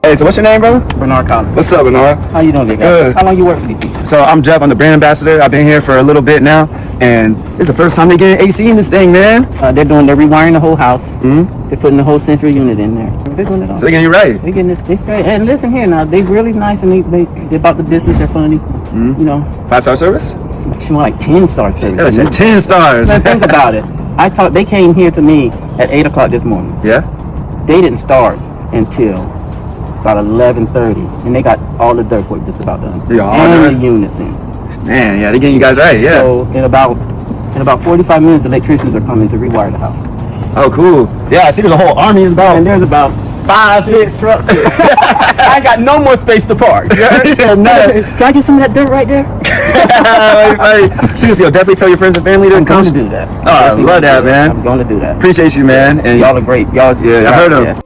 Hey, so what's your name, brother? Bernard Collins. What's up, Bernard? How you doing, big guy? Good. How long you work for these people? So I'm Jeff. I'm the brand ambassador. I've been here for a little bit now, and it's the first time they getting AC in this thing, man. They're rewiring the whole house. Mm-hmm. They're putting the whole central unit in there. They're doing it all. So they're getting you right. They're getting this straight. And listen here now, they really nice and they're about the business. They're funny. Mm-hmm. You know, 5-star service? it's more like 10-star service. Yeah, they said 10 stars. Man, think about it. They came here to me at 8 o'clock this morning. Yeah. They didn't start until about 11:30, and they got all the dirt work just about done. Yeah, all and done. the units in. Man, yeah, they getting you guys right. Yeah. So in about 45 minutes, the electricians are coming to rewire the house. Oh, cool. Yeah, I see there's a whole army is about. And there's about 5-6 trucks. I ain't got no more space to park. Can I get some of that dirt right there? Seriously, definitely tell your friends and family to I'm come. going to do that. Oh, I love that, man. I'm going to do that. Appreciate you, man. And Y'all are great. Y'all, yeah, I heard them.